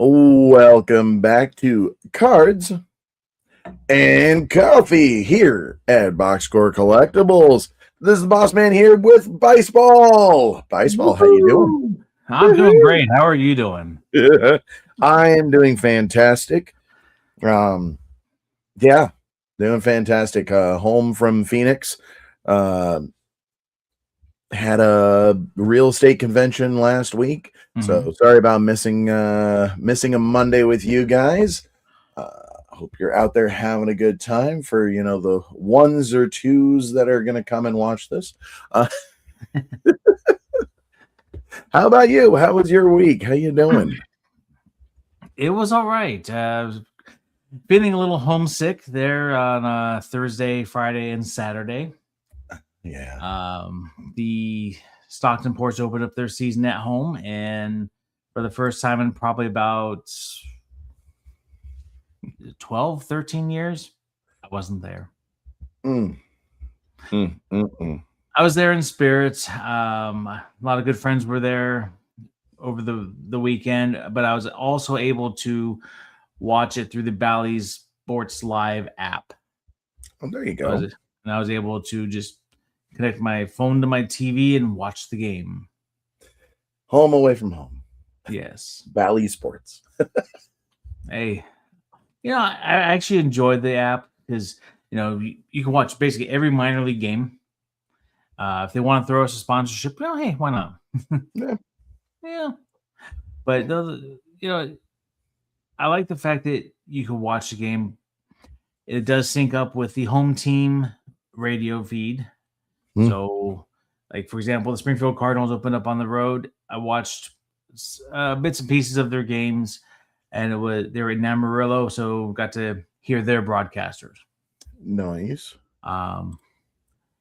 Welcome back to Cards and Coffee here at Box Score Collectibles. This is the Bossman here with Bice Ball. Bice Ball, how you doing? I'm doing great. How are you doing? I am doing fantastic. Doing fantastic. Home from Phoenix. Had a real estate convention last week. So sorry about missing a Monday with you guys. Hope you're out there having a good time for the ones or twos that are going to come and watch this. How about you? How was your week? How you doing? It was all right. Feeling a little homesick there on Thursday, Friday, and Saturday. Yeah. The Stockton Ports opened up their season at home, and for the first time in probably about 12, 13 years, I wasn't there. I was there in spirit. A lot of good friends were there over the weekend, but I was also able to watch it through the Bally's Sports Live app. Oh, there you go. And I was able to just connect my phone to my TV and watch the game. Home away from home. Yes. Bally Sports. Hey, I actually enjoyed the app because, you can watch basically every minor league game. If they want to throw us a sponsorship, hey, why not? Yeah. But, I like the fact that you can watch the game. It does sync up with the home team radio feed. So, like, for example, the Springfield Cardinals opened up on the road. I watched bits and pieces of their games, and they were in Amarillo, so got to hear their broadcasters. Nice.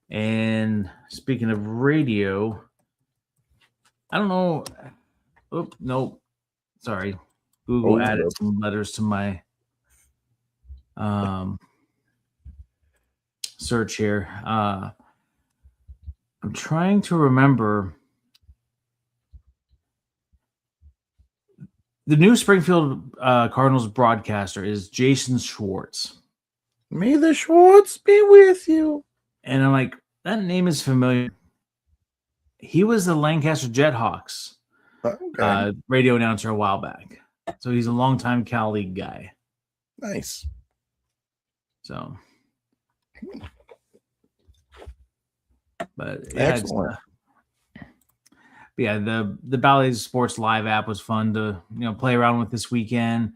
And speaking of radio, I don't know. Oh, no. Sorry. Google added some letters to my search here. I'm trying to remember. The new Springfield Cardinals broadcaster is Jason Schwartz. May the Schwartz be with you. And I'm like, that name is familiar. He was the Lancaster Jethawks radio announcer a while back. So he's a longtime Cal League guy. Nice. So, but excellent. The Bally's Sports Live app was fun to play around with this weekend.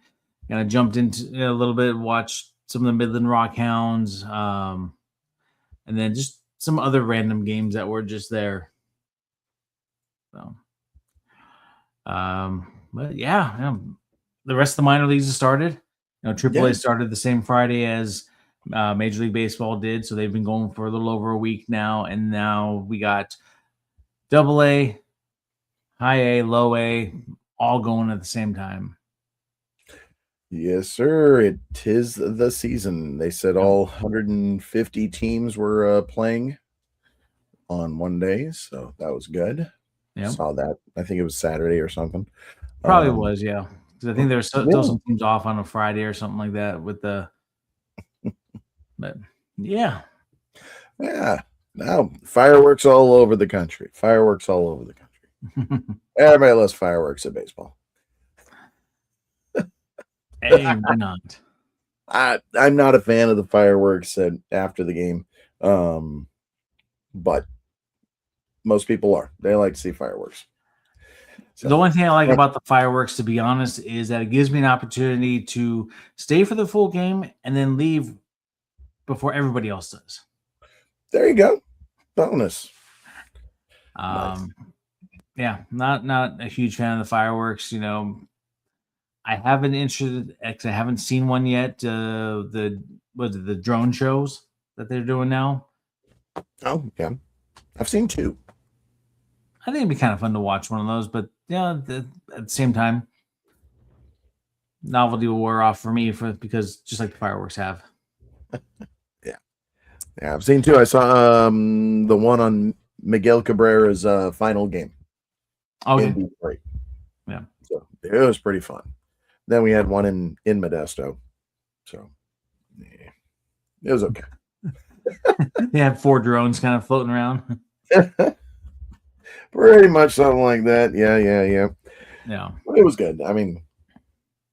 Kind of jumped into a little bit, watched some of the Midland Rock Hounds, and then just some other random games that were just there. So, but yeah, the rest of the minor leagues have started. AAA started the same Friday as Major League Baseball did, so they've been going for a little over a week now, and now we got AA, High A, Low A, all going at the same time. Yes, sir. It is the season. They said all 150 teams were playing on one day, so that was good. Yeah, saw that. I think it was Saturday or something. Probably was, yeah. Because I think there's still some teams off on a Friday or something like that with the. But yeah. Now fireworks all over the country. Everybody loves fireworks at baseball. Hey, why not? I'm not a fan of the fireworks after the game, but most people are. They like to see fireworks. So, the only thing I like about the fireworks, to be honest, is that it gives me an opportunity to stay for the full game and then leave before everybody else does. There you go. Bonus. Nice. Yeah, not a huge fan of the fireworks. I haven't interested because I haven't seen one yet. The drone shows that they're doing now. Oh yeah, I've seen two. I think it'd be kind of fun to watch one of those, but at the same time, novelty will wear off for me because just like the fireworks have. Yeah, I've seen two. I saw the one on Miguel Cabrera's final game. Okay. Detroit. Yeah. So it was pretty fun. Then we had one in Modesto. So yeah, it was okay. They had 4 drones kind of floating around. Pretty much something like that. Yeah. Yeah. But it was good. I mean,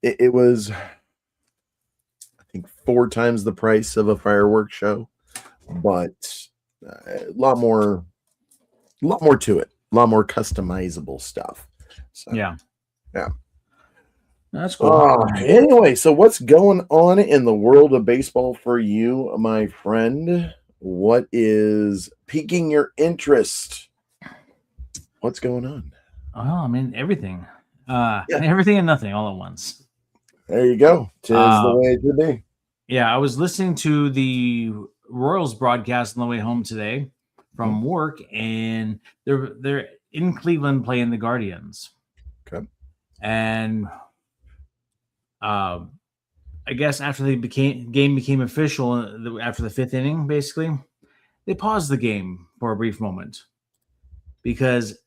it was, I think, 4 times the price of a fireworks show, but a lot more to it. A lot more customizable stuff. So, Yeah. Yeah. That's cool. Anyway, so what's going on in the world of baseball for you, my friend? What is piquing your interest? What's going on? Oh, I mean, everything. Everything and nothing all at once. There you go. 'Tis the way it should be. Yeah, I was listening to the Royals broadcast on the way home today from work, and they're in Cleveland playing the Guardians. Okay. And I guess after the game became official after the 5th inning, basically, they paused the game for a brief moment because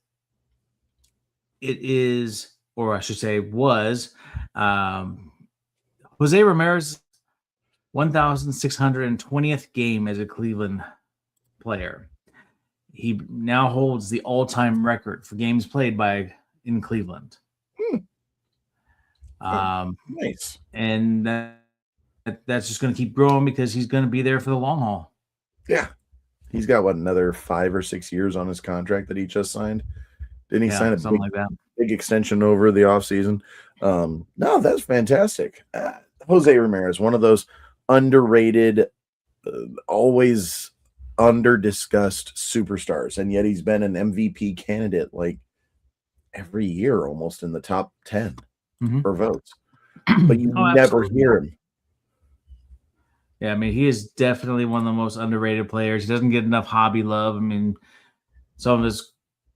it is, or I should say, was Jose Ramirez's 1,620th game as a Cleveland player. He now holds the all-time record for games played in Cleveland. Nice. And that's just going to keep growing because he's going to be there for the long haul. Yeah. He's got another 5 or 6 years on his contract that he just signed. Didn't he sign something like that? Big extension over the offseason? No, that's fantastic. Jose Ramirez, one of those underrated, always under-discussed superstars, and yet he's been an MVP candidate like every year, almost in the top 10 for votes. But you never hear him. Yeah, I mean, he is definitely one of the most underrated players. He doesn't get enough hobby love. I mean, some of his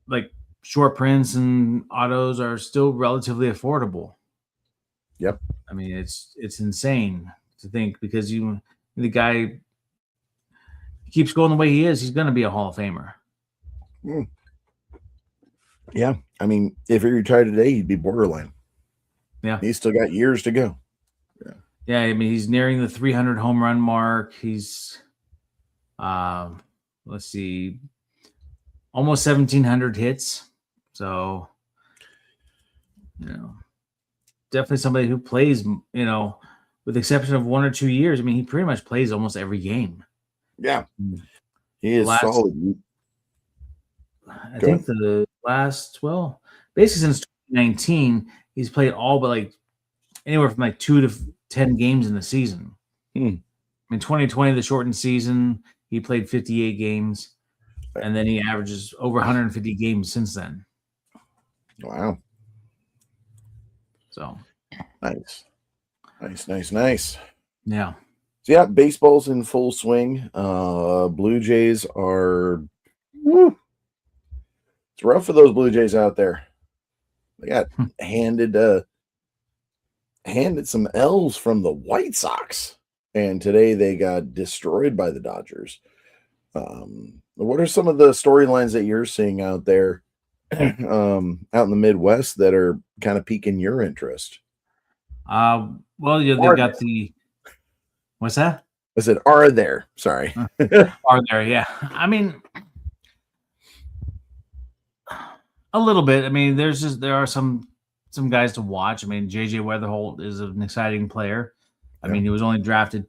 like short prints and autos are still relatively affordable. Yep. I mean, it's insane to think because the guy keeps going the way he is, he's going to be a Hall of Famer. Yeah. I mean, if he retired today, he'd be borderline. Yeah. He's still got years to go. Yeah, I mean, he's nearing the 300 home run mark. He's, let's see, almost 1,700 hits. So, definitely somebody who plays, with the exception of 1 or 2 years. I mean, he pretty much plays almost every game. Yeah. He is solid. I think the last, basically since 2019, he's played all but like anywhere from like 2 to 10 games in the season. In 2020, the shortened season, he played 58 games, and then he averages over 150 games since then. Wow. So nice. Yeah. So yeah, baseball's in full swing. Blue Jays are it's rough for those Blue Jays out there. They got handed some L's from the White Sox, and today they got destroyed by the Dodgers. What are some of the storylines that you're seeing out there out in the Midwest that are kind of piquing your interest? Well, they've got the what's that? I said, are there? Sorry. Are there? Yeah. I mean, a little bit. I mean, there are some guys to watch. I mean, JJ Weatherholt is an exciting player. I mean, he was only drafted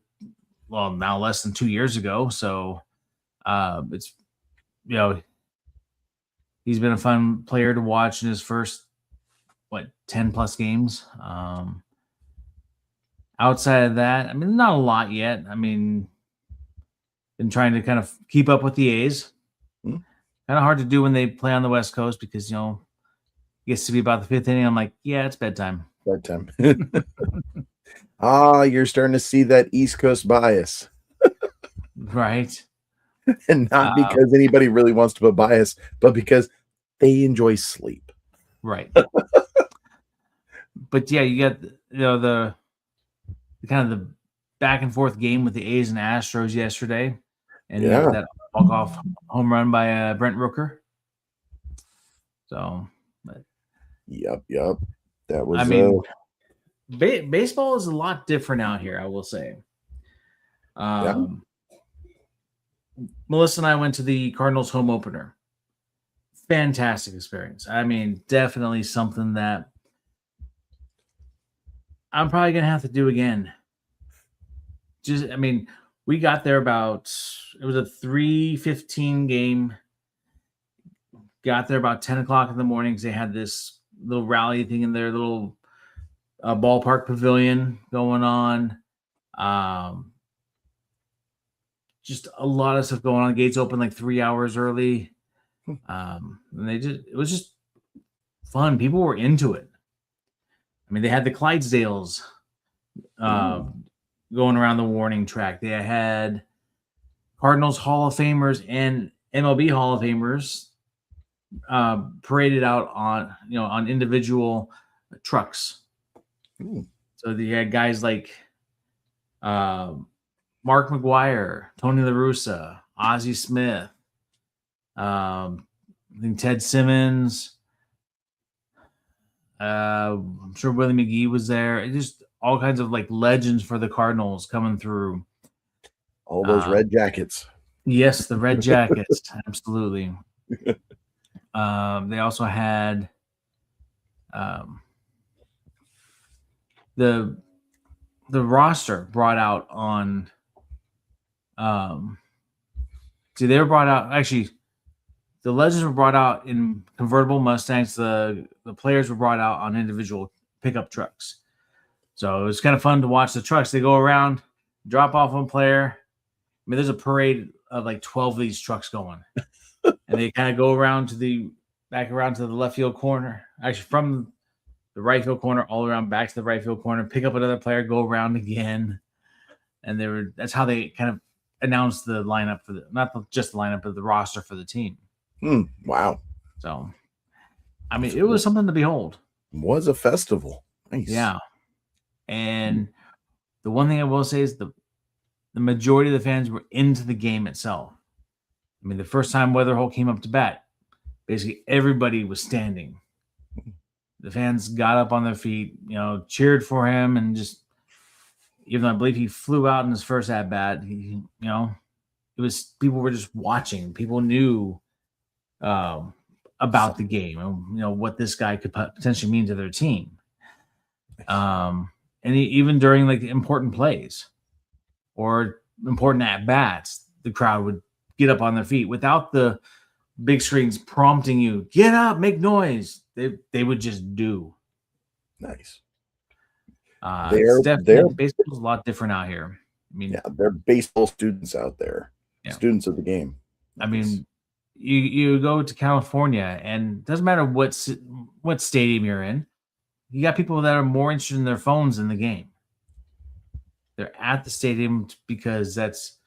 now less than 2 years ago, so it's he's been a fun player to watch in his first 10 plus games. Outside of that, I mean, not a lot yet. I mean, been trying to kind of keep up with the A's. Kind of hard to do when they play on the West Coast because, it gets to be about the 5th inning. I'm like, yeah, it's bedtime. You're starting to see that East Coast bias. Right. And not because anybody really wants to put bias, but because they enjoy sleep. Right. But yeah, you got, the kind of the back and forth game with the A's and Astros yesterday. And that walk-off home run by Brent Rooker. So, Yep. That was. baseball is a lot different out here, I will say. Melissa and I went to the Cardinals home opener. Fantastic experience. I mean, definitely something that I'm probably going to have to do again. We got there it was a 3:15 game. Got there about 10 o'clock in the morning because they had this little rally thing in their little ballpark pavilion going on. Just a lot of stuff going on. Gates open like 3 hours early. And it was just fun. People were into it. I mean, they had the Clydesdales going around the warning track. They had Cardinals Hall of Famers and MLB Hall of Famers paraded out on individual trucks. Ooh. So they had guys like Mark McGuire, Tony La Russa, Ozzie Smith, I think Ted Simmons. I'm sure Willie McGee was there. It just all kinds of like legends for the Cardinals coming through. All those red jackets. Yes, the red jackets. Absolutely. They also had the roster brought out on they were brought out actually. The legends were brought out in convertible Mustangs. The players were brought out on individual pickup trucks. So it was kind of fun to watch the trucks. They go around, drop off one player. I mean, there's a parade of like 12 of these trucks going. And they kind of go back around to the left field corner. Actually, from the right field corner all around back to the right field corner, pick up another player, go around again. And that's how they kind of announced the lineup not just the lineup, but the roster for the team. Wow. So, I mean, it was something to behold. It was a festival. Nice. Yeah. And the one thing I will say is the majority of the fans were into the game itself. I mean, the first time Weatherholt came up to bat, basically everybody was standing. The fans got up on their feet, cheered for him, and just, even though I believe he flew out in his first at bat, it was people were just watching. People knew about the game and what this guy could potentially mean to their team. And even during like important plays or important at bats, the crowd would get up on their feet without the big screens prompting you, get up, make noise. They would just do. Nice. Baseball's a lot different out here. I mean, yeah, they're baseball students out there, students of the game. Nice. I mean, you go to California, and it doesn't matter what stadium you're in. You got people that are more interested in their phones than the game. They're at the stadium because that's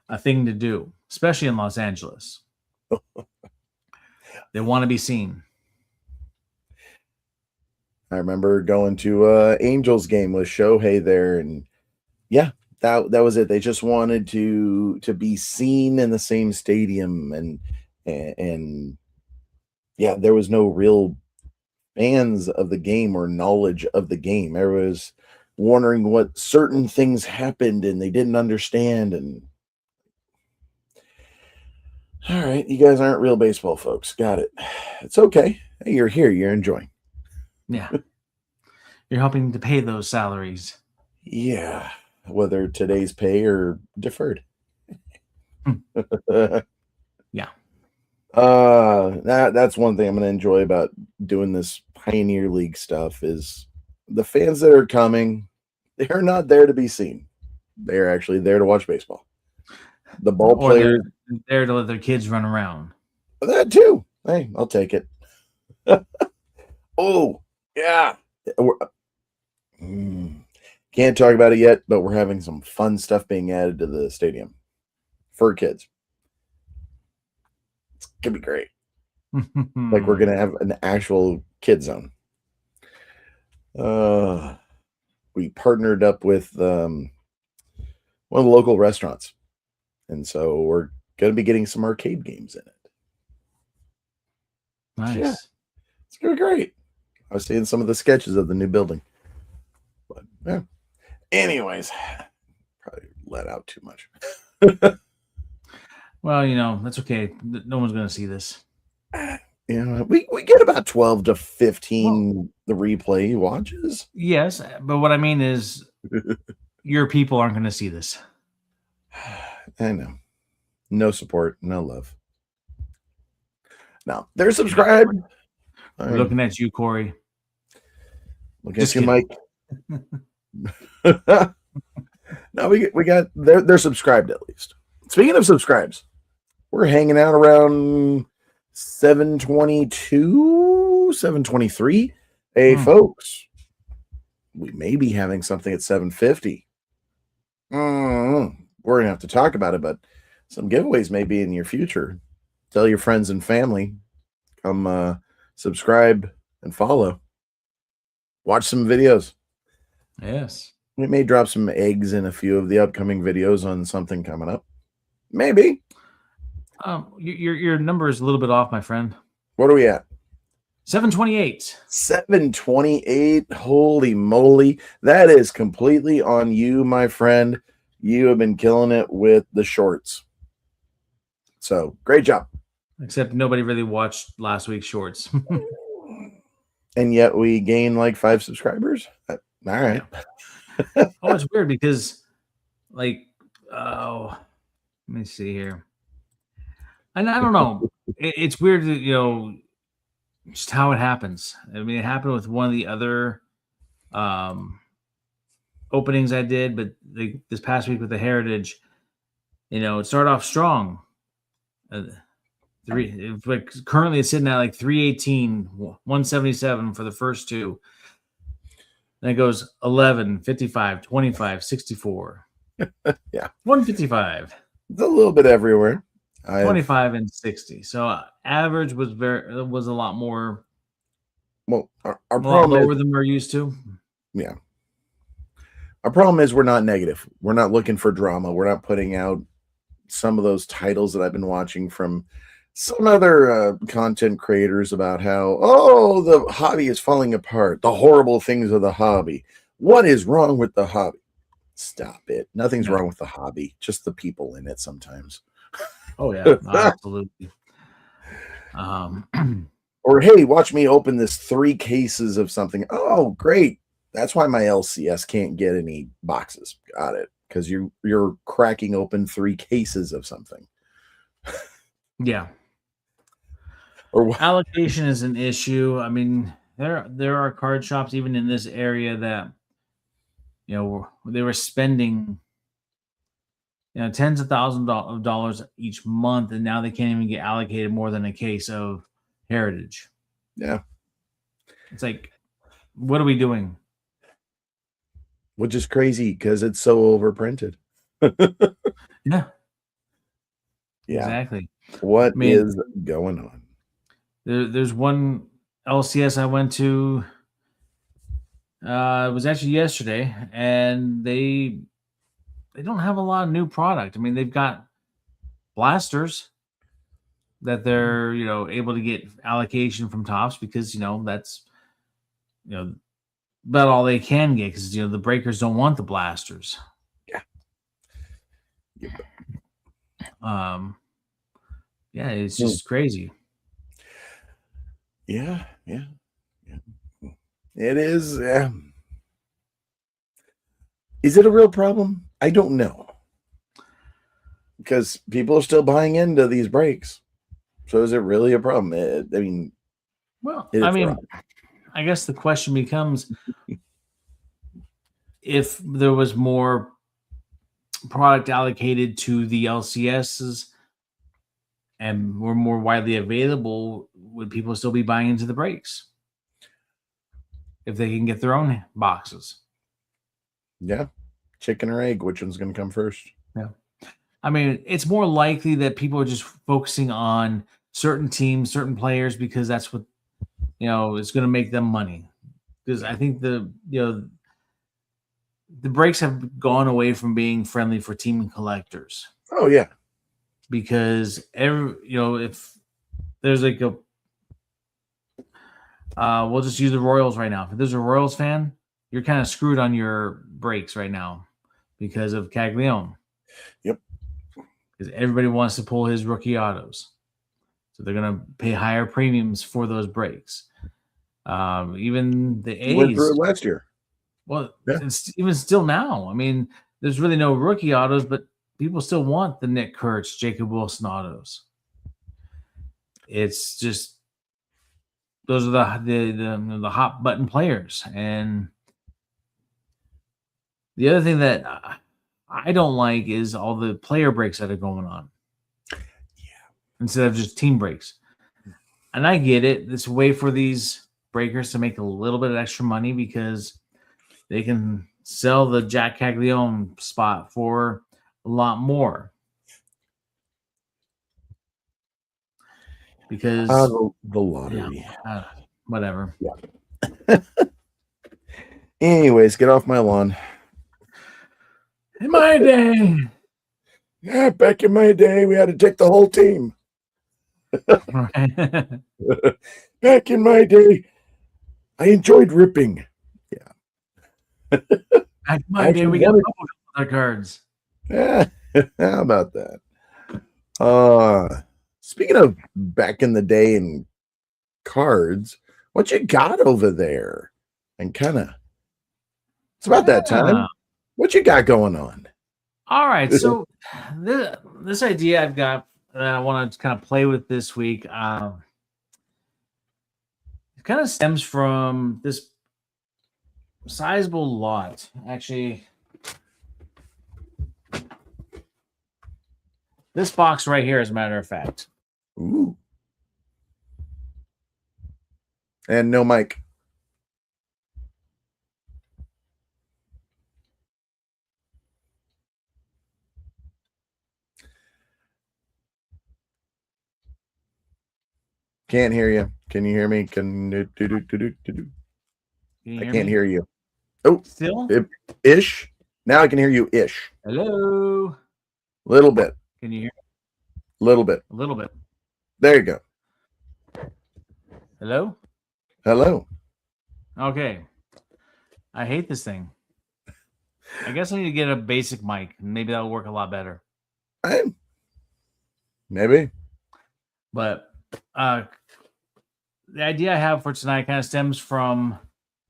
a thing to do, especially in Los Angeles. They want to be seen. I remember going to Angels game with Shohei there, and yeah, that was it. They just wanted to be seen in the same stadium, and yeah, there was no real fans of the game or knowledge of the game. There was wondering what certain things happened, and they didn't understand. And all right, you guys aren't real baseball folks. Got it. It's okay. Hey, you're here. You're enjoying. Yeah. You're helping to pay those salaries. Yeah. Whether today's pay or deferred. Yeah. That's one thing I'm going to enjoy about doing this Pioneer League stuff is the fans that are coming, they're not there to be seen. They're actually there to watch baseball. The ball players they're there to let their kids run around. That too. Hey, I'll take it. Oh, yeah. Can't talk about it yet, but we're having some fun stuff being added to the stadium for kids. It's going to be great. Like we're going to have an actual kid zone. We partnered up with one of the local restaurants. And so we're going to be getting some arcade games in it. Nice. Yeah, it's going to be great. I was seeing some of the sketches of the new building. But Yeah. Anyways, probably let out too much. Well, that's okay. No one's going to see this. We get about 12 to Well, 15 the replay watches. yes, but what I mean is your people aren't going to see this. I know. No support, no love. Now, they're subscribed. We're looking at you, Corey. Look at you, Mike. No, we got they're subscribed at least. Speaking of subscribes, we're hanging out around 722, 723. Hey, folks, we may be having something at 750. We're gonna have to talk about it, but some giveaways may be in your future. Tell your friends and family. Come subscribe and follow. Watch some videos. Yes. We may drop some eggs in a few of the upcoming videos on something coming up. Maybe. Your number is a little bit off, my friend. What are we at? 728. 728. Holy moly. That is completely on you, my friend. You have been killing it with the shorts. So, great job. Except nobody really watched last week's shorts. And yet we gained like 5 subscribers. All right. Oh, it's weird because, let me see here. And I don't know. It's weird that, just how it happens. I mean, it happened with one of the other openings I did, but this past week with the Heritage, it started off strong. Currently it's sitting at like 318, 177 for the first two. Then it goes 11, 55, 25, 64. Yeah. 155. It's a little bit everywhere. 25 and 60. So average was a lot more. Well, our problem lower than we're used to. Yeah. Our problem is we're not negative. We're not looking for drama. We're not putting out some of those titles that I've been watching from some other content creators about how, the hobby is falling apart. The horrible things of the hobby. What is wrong with the hobby? Stop it. Nothing's wrong with the hobby. Just the people in it sometimes. Oh, yeah. Absolutely. Or, hey, watch me open this 3 cases of something. Oh, great. That's why my LCS can't get any boxes. Got it. Because you're cracking open 3 cases of something. Yeah. Or allocation is an issue. I mean, there are card shops even in this area that they were spending tens of thousands of dollars each month, and now they can't even get allocated more than a case of Heritage. Yeah. It's like, what are we doing? Which is crazy because it's so overprinted. Yeah. Exactly. What is going on? There's one LCS I went to. It was actually yesterday, and they don't have a lot of new product. I mean, they've got blasters that they're able to get allocation from Topps because that's about all they can get because the breakers don't want the blasters. Yeah. Yeah, it's just crazy. Yeah. It is. Is it a real problem? I don't know. Because people are still buying into these breaks. So is it really a problem? I guess the question becomes if there was more product allocated to the LCSs and were more widely available, would people still be buying into the breaks if they can get their own boxes? Yeah. Chicken or egg, which one's going to come first? Yeah. I mean, it's more likely that people are just focusing on certain teams, certain players, because that's what, is going to make them money. Because I think the breaks have gone away from being friendly for team collectors. Oh, yeah. Because if there's like we'll just use the Royals right now. If there's a Royals fan, you're kind of screwed on your brakes right now because of Caglione. Yep. Because everybody wants to pull his rookie autos. So they're going to pay higher premiums for those brakes. Even the A's. You went through it last year. Well, it's even still now. I mean, there's really no rookie autos, but people still want the Nick Kurtz, Jacob Wilson autos. It's just those are the hot button players. And the other thing that I don't like is all the player breaks that are going on. Yeah. Instead of just team breaks. And I get it. It's a way for these breakers to make a little bit of extra money because they can sell the Jack Caglione spot for a lot more. Because the lottery. Whatever. Yeah. Anyways, get off my lawn. In my day. Yeah, back in my day, we had to take the whole team. Back in my day, I enjoyed ripping. Yeah. Back in my day, we got a couple of cards. Yeah. How about that? Speaking of back in the day and cards, what you got over there? And kind of, it's about that time. What you got going on? All right. So this idea I've got that I want to kind of play with this week, it kind of stems from this sizable lot. Actually, this box right here, as a matter of fact. Ooh. And no mic. Can't hear you. Can you hear me? I can't hear you. Oh, still ish. Now I can hear you ish. Hello. Little bit. Can you hear me? Little bit. A little bit. There you go. Hello. Hello. Okay. I hate this thing. I guess I need to get a basic mic. Maybe that'll work a lot better. Maybe. But the idea I have for tonight kind of stems from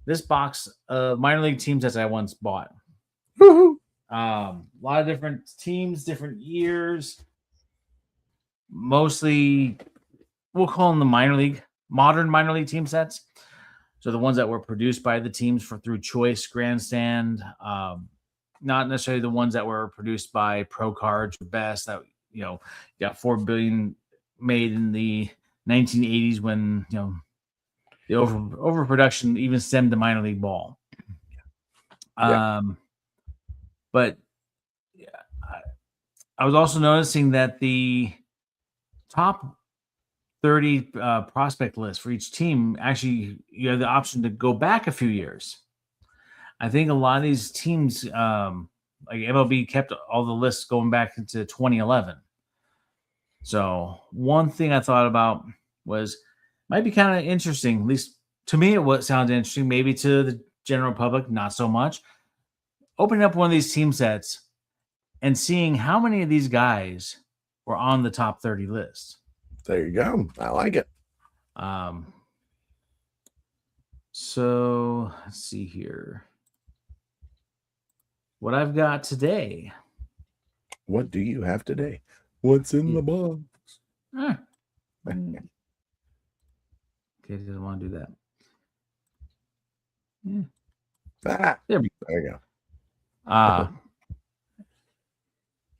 this box of minor league teams that I once bought. Woo-hoo. A lot of different teams, different years. Mostly, we'll call them the modern minor league team sets. So the ones that were produced by the teams through Choice, Grandstand, not necessarily the ones that were produced by Pro Cards or Best. That got $4 billion made in the 1980s when the overproduction even stemmed to minor league ball. Yeah. But I was also noticing that the top 30 prospect list for each team, actually, you have the option to go back a few years. I think a lot of these teams, like MLB, kept all the lists going back into 2011. So one thing I thought about was might be kind of interesting. At least to me, it sounds interesting. Maybe to the general public, not so much. Opening up one of these team sets and seeing how many of these guys were on the top 30 list. There you go. I like it. So let's see here. What I've got today. What do you have today? What's in the box? Okay, doesn't want to do that. There you go.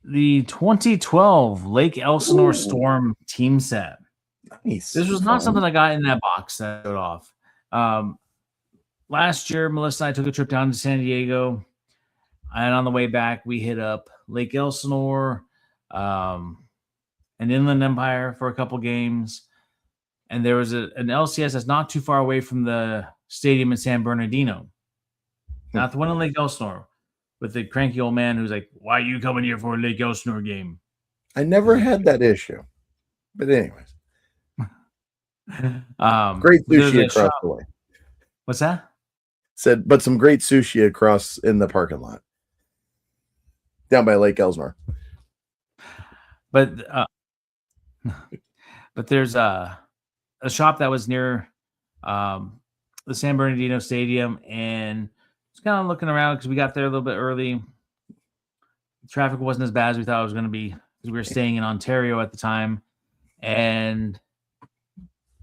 The 2012 Lake Elsinore Storm team set. Nice. This was not something I got in that box that showed off. Last year, Melissa and I took a trip down to San Diego, and on the way back, we hit up Lake Elsinore, and Inland Empire for a couple games. And there was an LCS that's not too far away from the stadium in San Bernardino. Not the one in Lake Elsinore, with the cranky old man who's like, "Why are you coming here for a Lake Elsinore game?" I never had that issue. But anyways. Great sushi across the way. What's that? Said, but some great sushi across in the parking lot down by Lake Elsmore. But there's a shop that was near the San Bernardino Stadium, and just kind of looking around because we got there a little bit early. Traffic wasn't as bad as we thought it was going to be because we were staying in Ontario at the time, and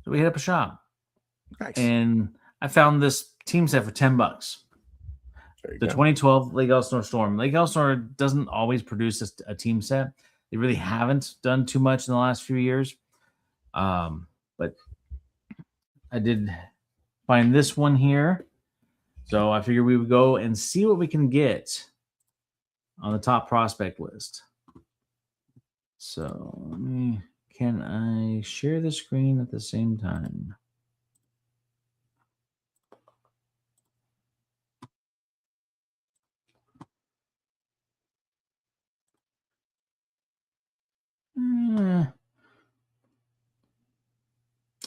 so we hit up a shop. Nice. And I found this team set for $10. The 2012 Lake Elsinore Storm. Lake Elsinore doesn't always produce a team set. They really haven't done too much in the last few years. But I did find this one here. So I figured we would go and see what we can get on the top prospect list. So can I share the screen at the same time?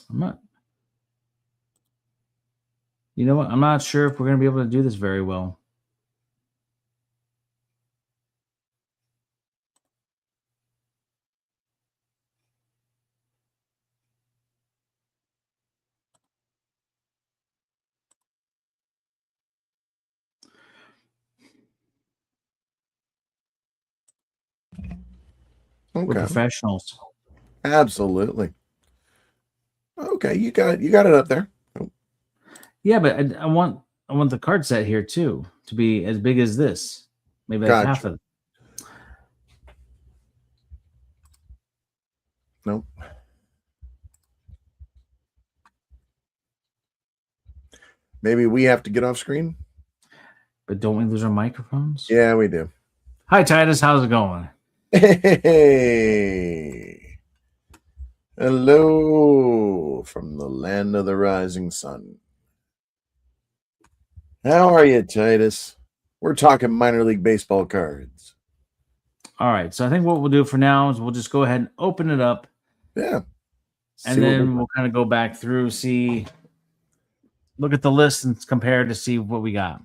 I'm not. You know what? I'm not sure if we're going to be able to do this very well. Okay. We're professionals. Absolutely. Okay, you got it up there. Oh. Yeah, but I want the card set here too to be as big as this. Maybe like half of it. Nope. Maybe we have to get off screen. But don't we lose our microphones? Yeah, we do. Hi, Titus. How's it going? Hey. Hello from the land of the rising sun. How are you, Titus? We're talking minor league baseball cards. All right. So I think what we'll do for now is we'll just go ahead and open it up. Yeah. And then we'll kind of go back through, look at the list and compare to see what we got.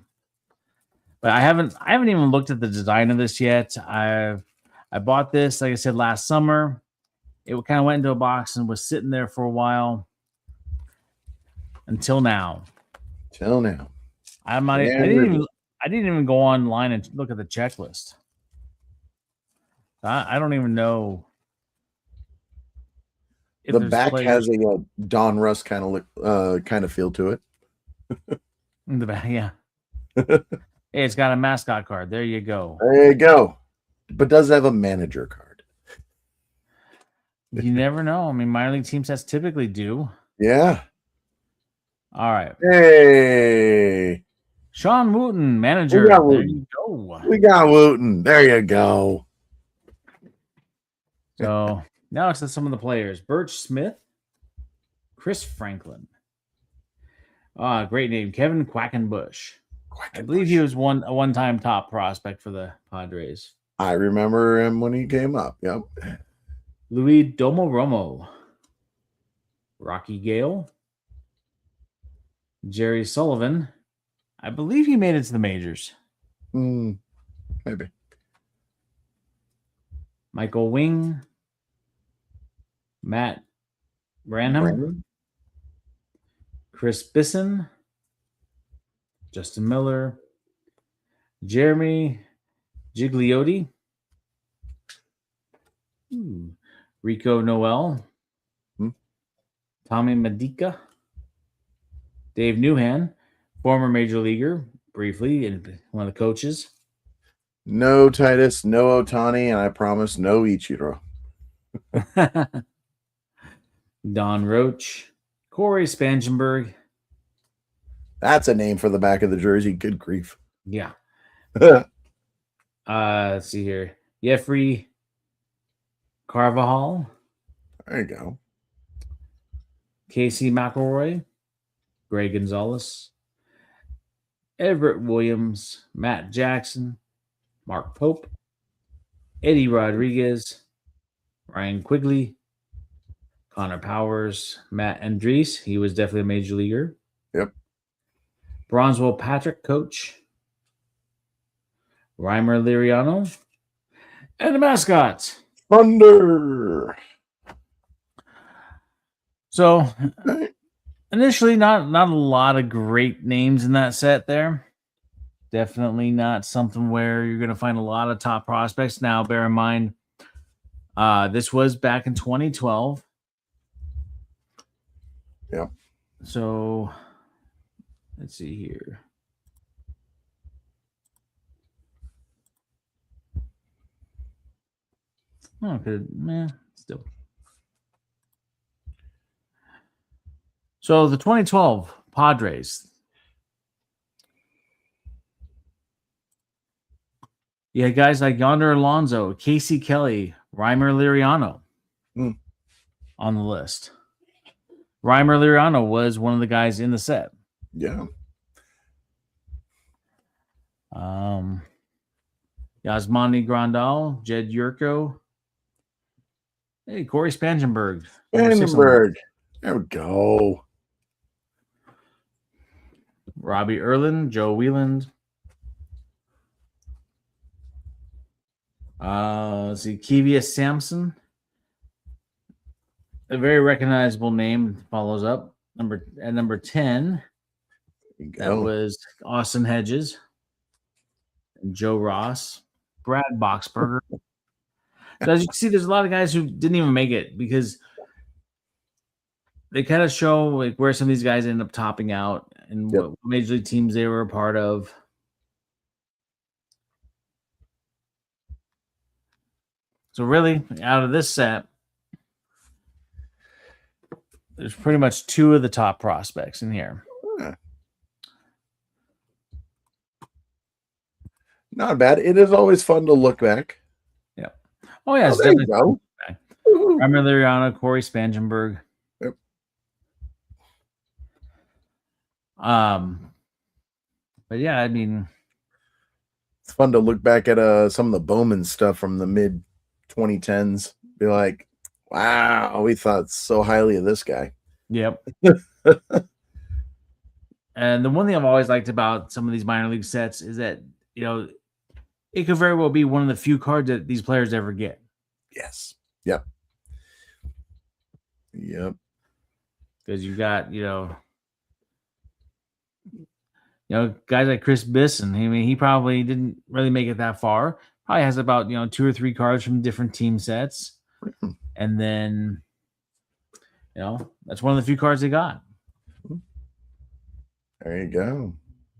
But I haven't even looked at the design of this yet. I bought this, like I said, last summer. It kind of went into a box and was sitting there for a while until now. I didn't even go online and look at the checklist. I don't even know. The back has a Don Russ kind of feel to it. In the back, yeah. Hey, it's got a mascot card. There you go. There you go. But does have a manager card. You never know. I mean, minor league team sets typically do. Yeah. All right. Hey. Sean Wooten, manager. There you go. We got Wooten. There you go. So now it's some of the players. Birch Smith, Chris Franklin. Great name. Kevin Quackenbush. I believe he was a one-time top prospect for the Padres. I remember him when he came up. Yep. Louis Domo Romo. Rocky Gale. Jerry Sullivan. I believe he made it to the majors. Maybe. Michael Wing. Matt Branham. Chris Bisson. Justin Miller. Jeremy Gigliotti. Rico Noel. Tommy Medica. Dave Newhan, former major leaguer, briefly, and one of the coaches. No Titus, no Otani, and I promise no Ichiro. Don Roach. Corey Spangenberg. That's a name for the back of the jersey. Good grief. Yeah. Let's see here. Jeffrey Carvajal. There you go. Casey McElroy. Greg Gonzalez. Everett Williams. Matt Jackson. Mark Pope. Eddie Rodriguez. Ryan Quigley. Connor Powers. Matt Andrees. He was definitely a major leaguer. Yep. Bronzewell Patrick, coach. Reimer Liriano. And the mascots. Thunder. So initially, not a lot of great names in that set there. Definitely not something where you're going to find a lot of top prospects. Now, bear in mind, this was back in 2012. Yeah. So let's see here. Oh, good. Still. So the 2012 Padres. You had guys like Yonder Alonso, Casey Kelly, Reimer Liriano on the list. Reimer Liriano was one of the guys in the set. Yeah. Yasmani Grandal, Jed Yurko. Hey, Corey Spangenberg. Spangenberg. There we go. Robbie Erlin, Joe Wieland. Let's see, Kevia Sampson. A very recognizable name follows up. Number 10. That was Austin Hedges. Joe Ross. Brad Boxberger. So as you can see, there's a lot of guys who didn't even make it because they kind of show like where some of these guys end up topping out and what major league teams they were a part of. So really, out of this set, there's pretty much 2 of the top prospects in here. Not bad. It is always fun to look back. Yeah. Oh, yeah. It's there definitely you go. Reimer Liriano, Corey Spangenberg. Yep. But yeah, I mean, it's fun to look back at some of the Bowman stuff from the mid 2010s. Be like, wow, we thought so highly of this guy. Yep. And the one thing I've always liked about some of these minor league sets is that, you know, it could very well be one of the few cards that these players ever get. Yes. Yep. Yep. Because you got, guys like Chris Bisson. I mean, he probably didn't really make it that far. Probably has about, 2 or 3 cards from different team sets. And then, that's one of the few cards they got. There you go.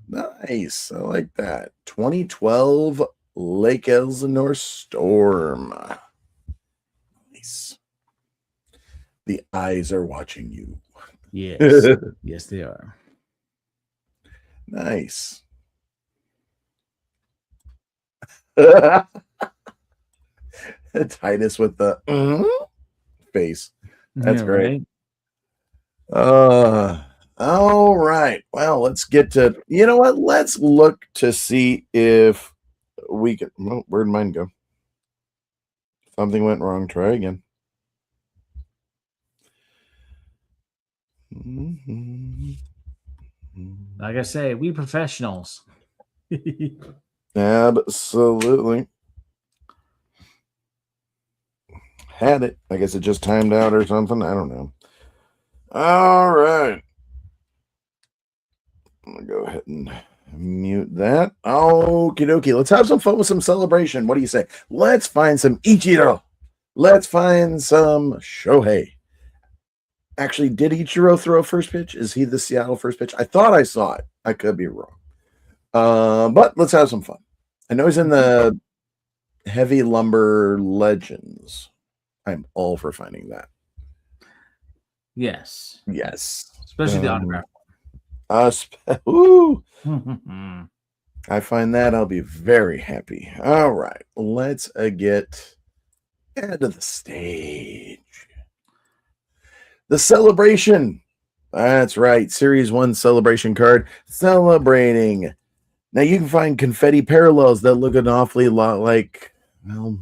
Nice. I like that. 2012 Lake Elsinore Storm. Nice. The eyes are watching you. Yes. Yes, they are. Nice. Titus with the face. That's great. Right? All right. Well, let's get to, you know what? Let's look to see if we can. Oh, where'd mine go? Something went wrong. Try again. Like I say, we professionals. Absolutely. Had it. I guess it just timed out or something. I don't know. All right. I'm going to go ahead and mute that. Okie dokie. Let's have some fun with some celebration. What do you say? Let's find some Ichiro. Let's find some Shohei. Actually, did Ichiro throw a first pitch? Is he the Seattle first pitch? I thought I saw it. I could be wrong. But let's have some fun. I know he's in the Heavy Lumber Legends. I'm all for finding that. Yes. Yes. Especially the autograph. I find that I'll be very happy. All right. Let's get to the stage. The celebration. That's right. Series 1 celebration card. Celebrating. Now you can find confetti parallels that look an awfully lot like, well,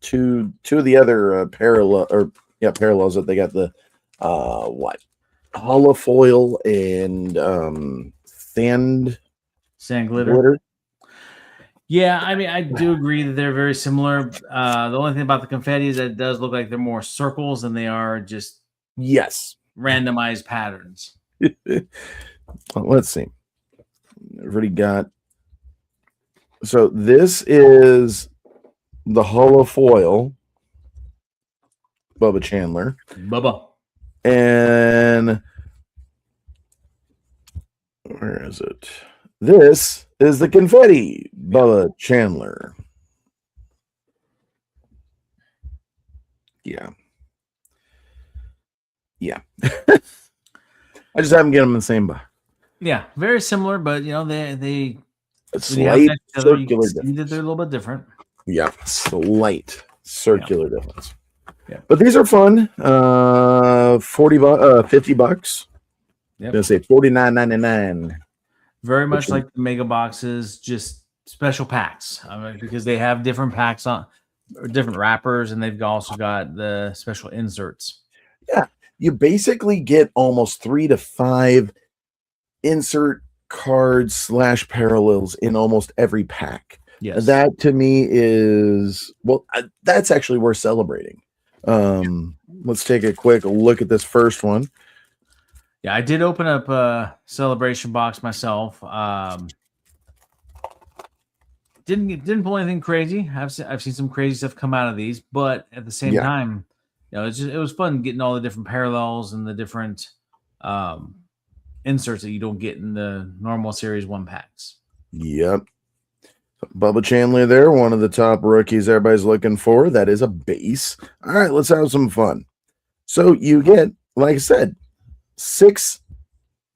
two of the other parallels that they got the holofoil and sand glitter. glitter. Yeah, I mean, I do agree that they're very similar. The only thing about the confetti is that it does look like they're more circles than they are just randomized patterns. Let's see. I've already got. So this is the hollow foil Bubba Chandler. Bubba. And where is it? This is the confetti Bubba Chandler. Yeah. I just haven't get them in the same box. Yeah, very similar, but they slight circular difference. That they're a little bit different. Yeah, slight circular difference. Yeah, but these are fun. $50. Yep. I'm gonna say $49.99. Very much like the mega boxes, just special packs. Because they have different packs on, or different wrappers, and they've also got the special inserts. Yeah, you basically get almost 3 to 5 insert cards / parallels in almost every pack. Yes, that to me is that's actually worth celebrating. Let's take a quick look at this first one. Yeah, I did open up a celebration box myself. Didn't pull anything crazy. I've seen some crazy stuff come out of these, but at the same time, it was fun getting all the different parallels and the different inserts that you don't get in the normal Series 1 packs. Yep. Bubba Chandler there, one of the top rookies everybody's looking for. That is a base. All right, let's have some fun. So you get, like I said, 6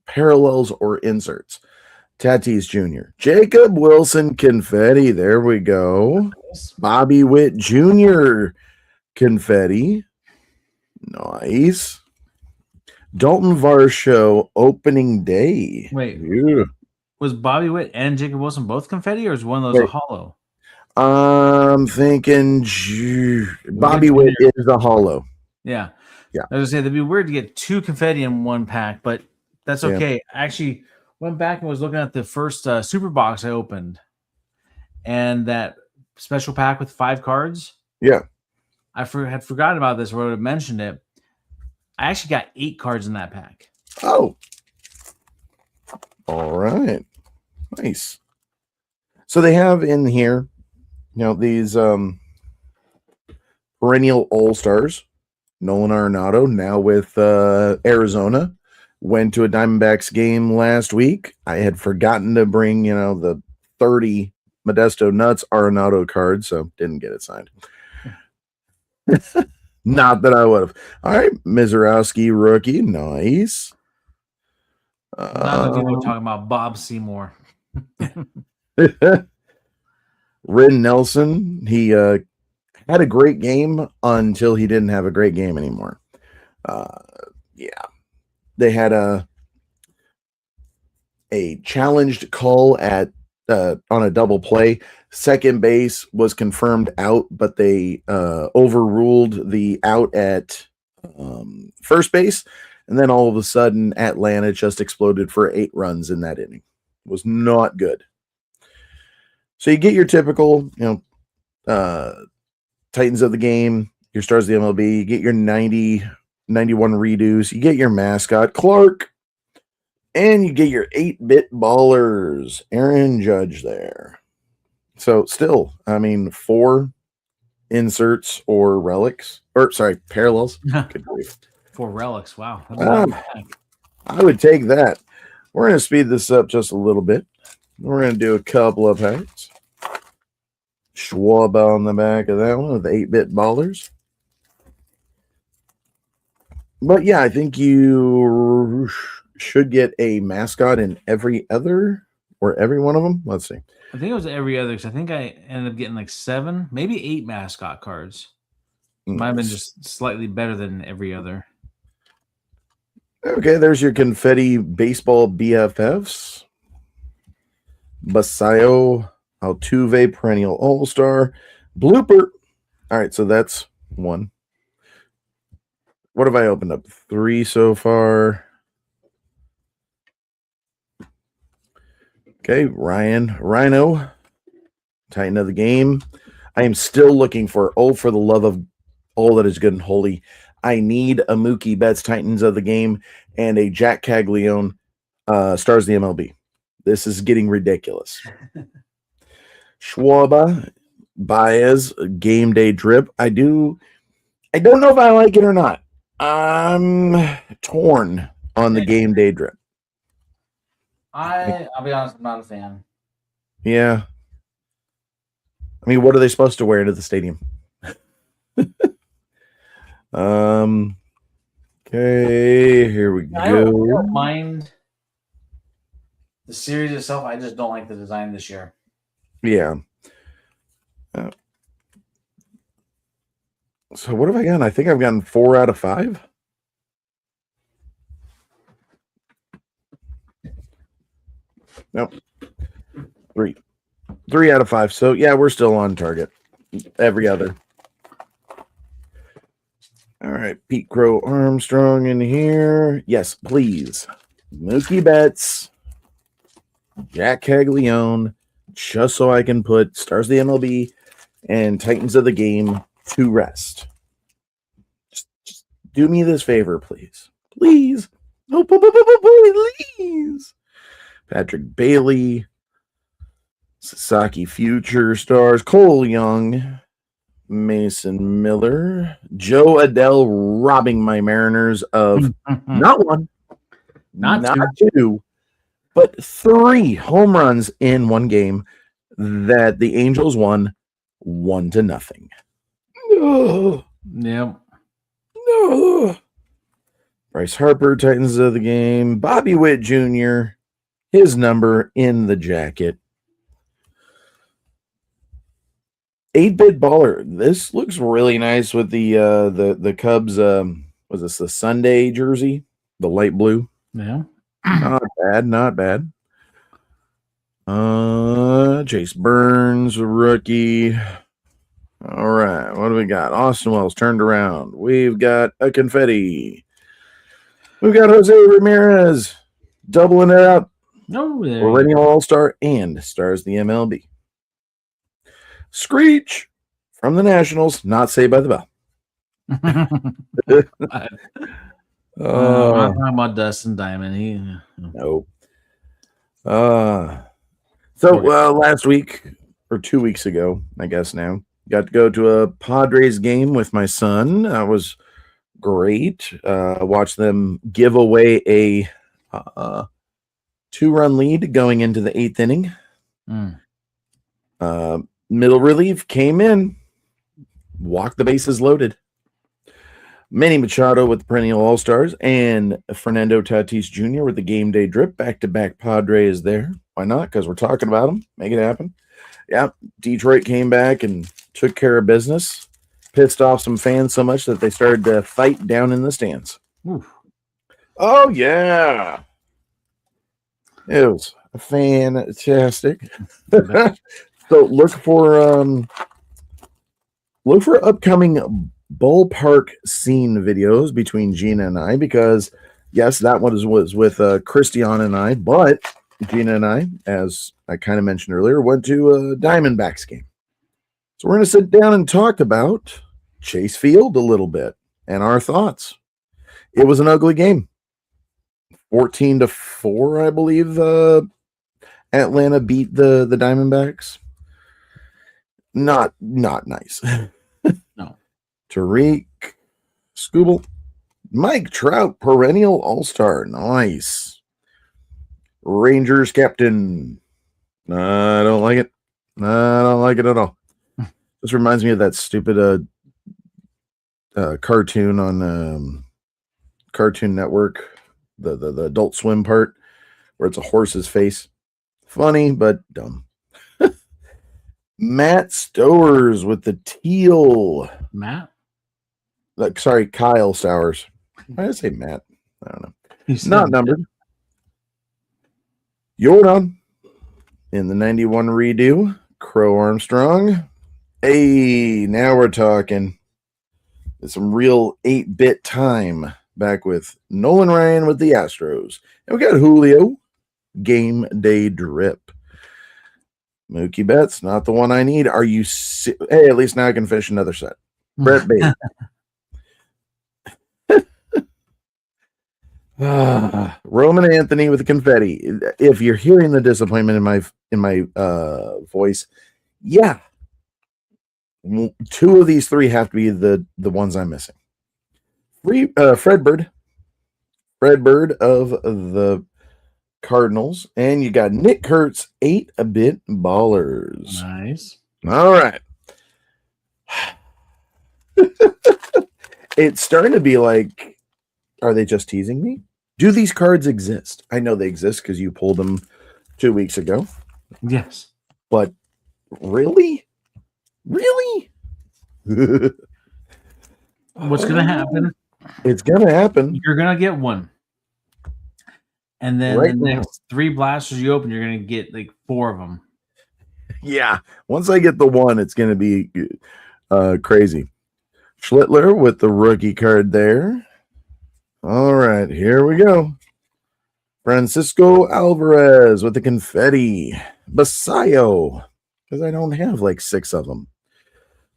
parallels or inserts. Tatis Jr., Jacob Wilson confetti. There we go. Bobby Witt Jr. confetti. Nice. Dalton Varsho opening day. Wait, was Bobby Witt and Jacob Wilson both confetti, or is one of those a hollow? I'm thinking Bobby Witt is a hollow. Yeah. I was gonna say that'd be weird to get 2 confetti in one pack, but that's okay. Yeah. I actually went back and was looking at the first super box I opened, and that special pack with 5 cards. Yeah, I had forgotten about this, or I would have mentioned it. I actually got 8 cards in that pack. Oh, all right, nice. So they have in here, these perennial all-stars. Nolan Arenado, now with Arizona, went to a Diamondbacks game last week. I had forgotten to bring, the 30 Modesto Nuts Arenado cards, so didn't get it signed. Not that I would have. All right, Mizorowski rookie, nice. Now the people are talking about Bob Seymour. Rin Nelson, he had a great game until he didn't have a great game anymore. They had a challenged call at on a double play. Second base was confirmed out, but they overruled the out at first base, and then all of a sudden Atlanta just exploded for 8 runs in that inning. It was not good. So you get your typical, Titans of the game, your stars of the MLB, you get your 90, 91 redos, you get your mascot, Clark, and you get your 8-bit ballers, Aaron Judge there. So still, 4 inserts or relics, parallels. Good grief. 4 relics, wow. I would take that. We're going to speed this up just a little bit. We're going to do a couple of packs. Schwab on the back of that one with 8-bit ballers. But yeah, I think you should get a mascot in every other or every one of them. Let's see. I think it was every other, because I think I ended up getting like 7, maybe 8 mascot cards. Might have been just slightly better than every other. Okay, there's your confetti baseball BFFs. Basayo Altuve perennial all-star. Blooper. All right, so that's 1. What have I opened up? 3 so far. Okay, Ryan Rhino, Titan of the game. I am still looking for, for the love of all that is good and holy, I need a Mookie Betts Titans of the game and a Jack Caglione Stars of the MLB. This is getting ridiculous. Schwaba, Baez, Game Day Drip. I don't know if I like it or not. I'm torn on the Game Day Drip. I'll be honest, I'm not a fan. Yeah. I mean, what are they supposed to wear into the stadium? Okay, here we go. I don't mind the series itself. I just don't like the design this year. Yeah. So what have I gotten? I think I've gotten 4 out of 5. Nope. 3. 3 out of 5. So yeah, we're still on target. Every other. All right, Pete Crow Armstrong in here. Yes, please. Mookie Betts, Jack Caglione, just so I can put Stars of the MLB and Titans of the game to rest. Just do me this favor, please. Please. No, please. Patrick Bailey, Sasaki Future Stars, Cole Young, Mason Miller, Joe Adell robbing my Mariners of not 1, not 2, but 3 home runs in one game that the Angels won 1-0. No. Yep. No. Bryce Harper, Titans of the game. Bobby Witt Jr., his number in the jacket. 8-bit baller. This looks really nice with the Cubs. Was this the Sunday jersey? The light blue. Yeah. Not bad. Not bad. Chase Burns, rookie. All right. What do we got? Austin Wells turned around. We've got a confetti. We've got Jose Ramirez doubling it up. No, Perennial All-Star and Stars the MLB. Screech from the Nationals, not Saved by the Bell. I'm talking about Dustin Diamond. Nope. Last week or 2 weeks ago, I guess now, got to go to a Padres game with my son. That was great. Watched them give away a 2-run lead going into the 8th inning. Middle relief came in, walked the bases loaded. Manny Machado with the perennial All-Stars and Fernando Tatis Jr. with the game day drip. Back-to-back Padres there. Why not? Because we're talking about them. Make it happen. Yeah, Detroit came back and took care of business. Pissed off some fans so much that they started to fight down in the stands. Oof. Oh, yeah. It was fantastic. So look for upcoming ballpark scene videos between Gina and I, because yes, that one was with Christian and I, but Gina and I, as I kind of mentioned earlier, went to a Diamondbacks game. So we're going to sit down and talk about Chase Field a little bit and our thoughts. It was an ugly game. 14-4, I believe. Atlanta beat the Diamondbacks. Not nice. No. Tariq Skubal, Mike Trout, perennial All-Star. Nice. Rangers captain. I don't like it. I don't like it at all. This reminds me of that stupid cartoon on Cartoon Network, the Adult Swim part, where it's a horse's face. Funny, but dumb. Matt Stowers with the teal. Matt? Kyle Stowers. Why did I say Matt? I don't know. Not numbered. Jordan in the 91 redo. Crow Armstrong. Hey, now we're talking. It's some real 8-bit time back with Nolan Ryan with the Astros. And we got Julio Game Day Drip. Mookie Betts, not the one I need. Are you hey, at least now I can fish another set. Brett Baty. Roman Anthony with the confetti. If you're hearing the disappointment in my voice, yeah. 2 of these 3 have to be the ones I'm missing. Fred Bird of the Cardinals, and you got Nick Kurtz, 8-bit ballers. Nice. All right. It's starting to be like, are they just teasing me? Do these cards exist? I know they exist because you pulled them 2 weeks ago. Yes. But really? Really? What's going to happen? It's going to happen. You're going to get one. And then the next 3 blasters you open, you're going to get like 4 of them. Yeah. Once I get the one, it's going to be crazy. Schlittler with the rookie card there. All right, here we go. Francisco Alvarez with the confetti. Basayo, because I don't have like 6 of them.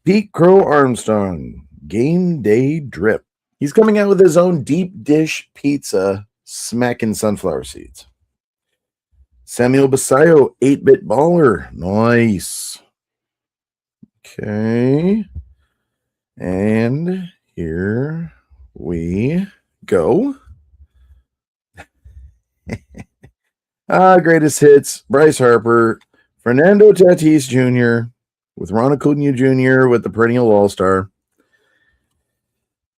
Pete Crow Armstrong, Game Day Drip. He's coming out with his own deep dish pizza, smacking sunflower seeds. Samuel Basayo, 8-bit baller. Nice. Okay. And here we go. Greatest hits, Bryce Harper, Fernando Tatis Jr., with Ron Acuna Jr. with the perennial all-star.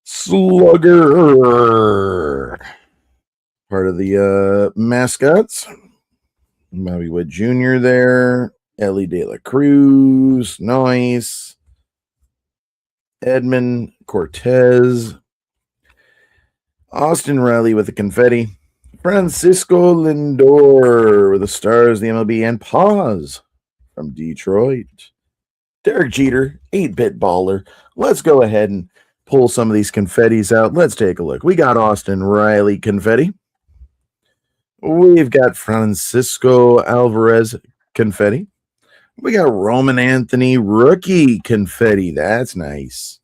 Slugger, part of the mascots. Bobby Witt Jr. there. Ellie De La Cruz, nice. Edmund Cortez. Austin Riley with the confetti. Francisco Lindor with the stars, the MLB, and Paz from Detroit. Derek Jeter, 8-bit baller. Let's go ahead and pull some of these confettis out. Let's take a look. We got Austin Riley confetti. We've got Francisco Alvarez confetti. We got Roman Anthony rookie confetti. That's nice.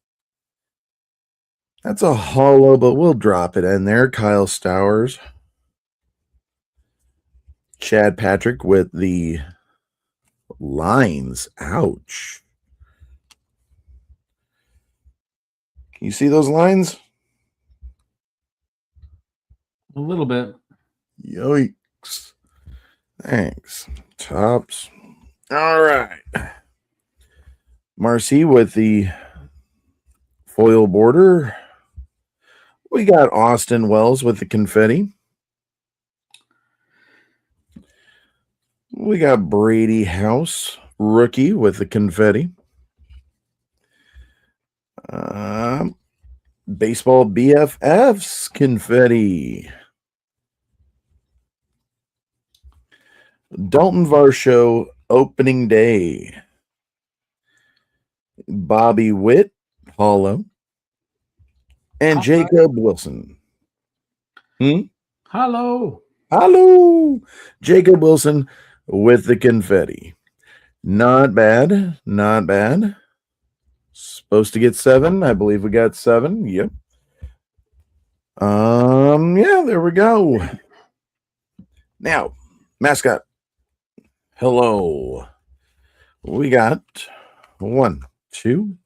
That's a hollow, but we'll drop it in there. Kyle Stowers. Chad Patrick with the lines. Ouch. Can you see those lines? A little bit. Yikes. Thanks. Tops. All right. Marcy with the foil border. We got Austin Wells with the confetti. We got Brady House, rookie with the confetti. Baseball BFFs confetti. Dalton Varsho opening day. Bobby Witt, hollow. And Jacob Wilson. Hello. Jacob Wilson with the confetti. Not bad. Not bad. Supposed to get 7. I believe we got 7. Yep. Yeah, there we go. Now, mascot. Hello. We got 1, 2,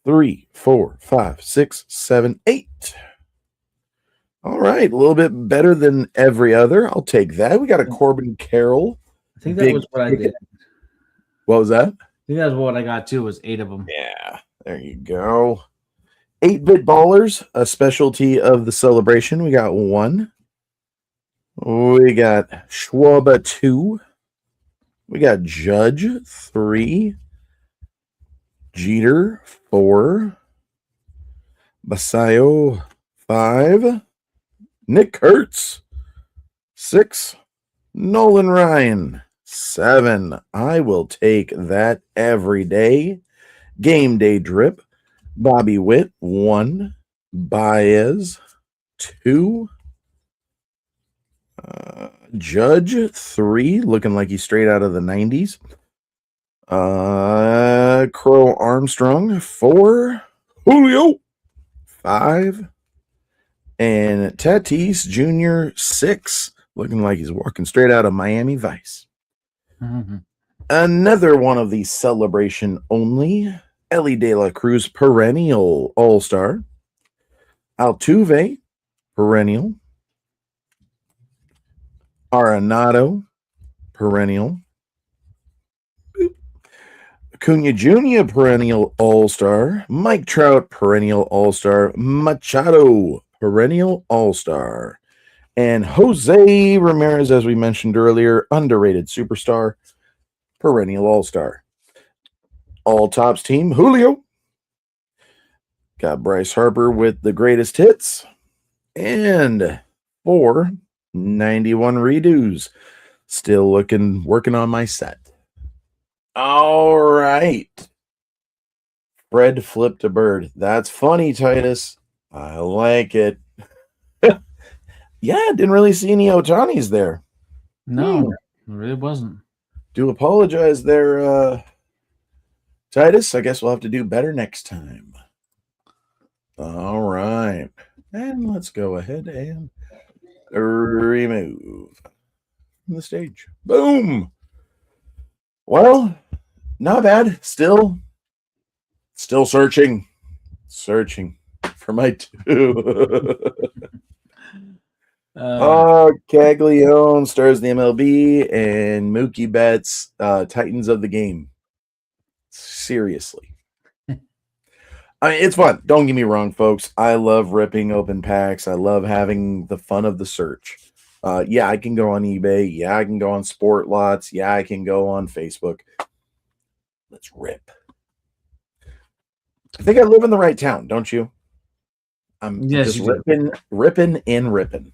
3, 4, 5, 6, 7, 8. All right, a little bit better than every other. I'll take that. We got a Corbin Carroll. I think that was what I did. What was that? I think that's what I got too, was 8 of them. Yeah, there you go. 8-bit ballers, a specialty of the celebration. We got 1. We got Schwaba 2. We got Judge 3. Jeter 4. Basayo 5. Nick Kurtz 6. Nolan Ryan 7. I will take that every day. Game Day Drip. Bobby Witt 1. Baez 2. Judge 3, looking like he's straight out of the 90s. Crow Armstrong 4. Julio 5. And Tatis Jr. 6, looking like he's walking straight out of Miami Vice. Mm-hmm. Another one of these celebration only. Ellie De La Cruz, perennial All-Star. Altuve, perennial. Arenado, perennial. Acuna Jr., perennial All-Star. Mike Trout, perennial All-Star. Machado, perennial All-Star. And Jose Ramirez, as we mentioned earlier, underrated superstar, perennial All-Star. All Tops team, Julio. Got Bryce Harper with the greatest hits. And 4 91 redos. Still working on my set. All right. Fred flipped a bird. That's funny, Titus. I like it. Yeah, didn't really see any Otanis there. No, it really wasn't. Do apologize there, Titus. I guess we'll have to do better next time. All right. And let's go ahead and remove from the stage. Boom. Well, not bad. Still searching for my 2. Caglione stars the MLB and Mookie Betts, Titans of the game. Seriously. I mean, it's fun. Don't get me wrong, folks. I love ripping open packs. I love having the fun of the search. Yeah, I can go on eBay. Yeah, I can go on Sport Lots. Yeah, I can go on Facebook. Let's rip. I think I live in the right town, don't you? I'm just ripping and ripping.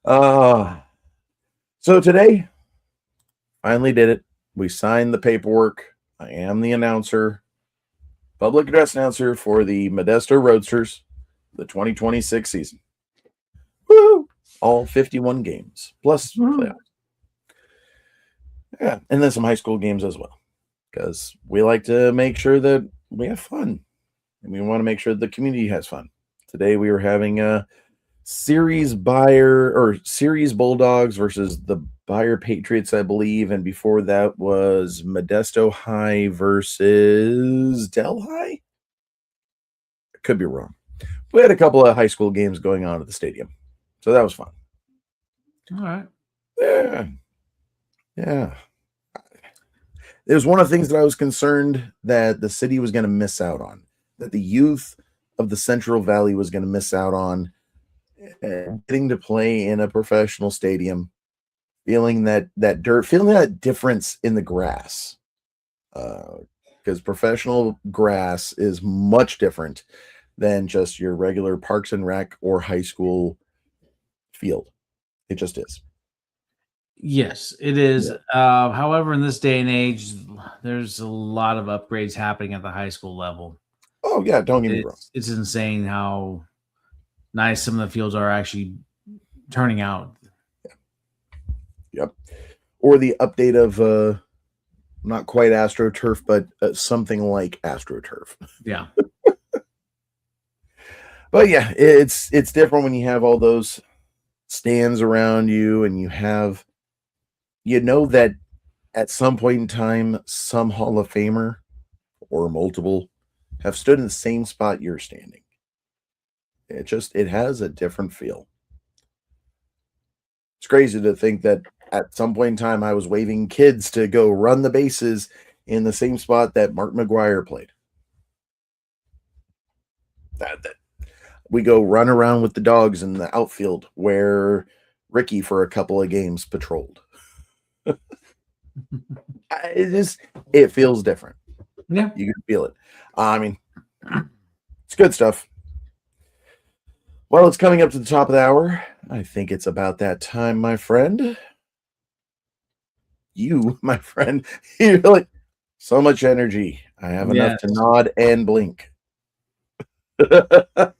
So today, finally did it. We signed the paperwork. I am the announcer, public address announcer for the Modesto Roadsters, the 2026 season. Woo! All 51 games, plus playoffs. Yeah, and then some high school games as well, because we like to make sure that we have fun, and we want to make sure the community has fun. Today we were having a Series Bulldogs versus the Bayer Patriots, I believe, and before that was Modesto High versus Delhi. Could be wrong. We had a couple of high school games going on at the stadium, so that was fun. All right. Yeah. It was one of the things that I was concerned that the city was going to miss out on, that the youth of the Central Valley was going to miss out on, getting to play in a professional stadium, feeling that dirt, feeling that difference in the grass, because professional grass is much different than just your regular Parks and Rec or high school field. It just is. Yes, it is. Yeah. However, in this day and age, there's a lot of upgrades happening at the high school level. Oh yeah, don't get me wrong. It's insane how nice some of the fields are actually turning out. Yep. Or the update of not quite AstroTurf, but something like AstroTurf. Yeah. But yeah, it's different when you have all those stands around you, and you know that at some point in time, some Hall of Famer or multiple have stood in the same spot you're standing. It has a different feel. It's crazy to think that at some point in time, I was waving kids to go run the bases in the same spot that Mark McGuire played. That we go run around with the dogs in the outfield where Ricky for a couple of games patrolled. It feels different. Yeah, you can feel it. I mean, it's good stuff. Well, it's coming up to the top of the hour. I think it's about that time, my friend. You, my friend, you're like so much energy. I have enough to nod and blink. So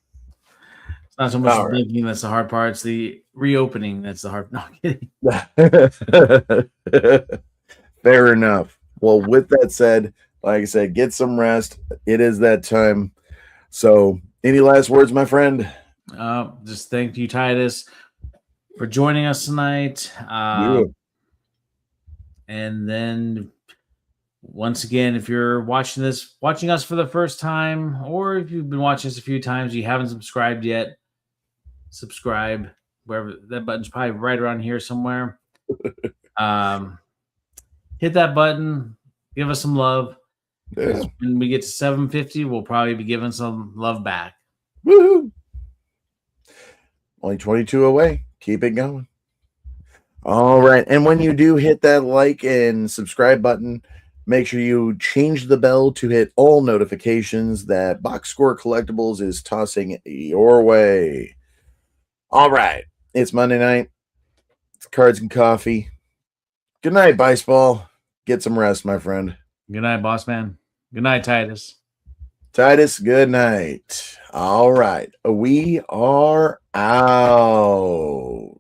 Not so much All the blinking that's the hard part. It's the reopening that's the hard. No, I'm kidding. Fair enough. Well, with that said, like I said, get some rest. It is that time. So, any last words, my friend? Just thank you, Titus, for joining us tonight. Yeah. And then once again, if you're watching us for the first time, or if you've been watching us a few times, you haven't subscribed yet, subscribe. Wherever that button's probably right around here somewhere. Hit that button, give us some love. Yeah. When we get to 750, we'll probably be giving some love back. Woohoo! Only 22 away. Keep it going. All right. And when you do hit that like and subscribe button, make sure you change the bell to hit all notifications that Box Score Collectibles is tossing your way. All right. It's Monday night. It's cards and coffee. Good night, Bice Ball. Get some rest, my friend. Good night, boss man. Good night, Titus. Titus, good night. All right. We are out.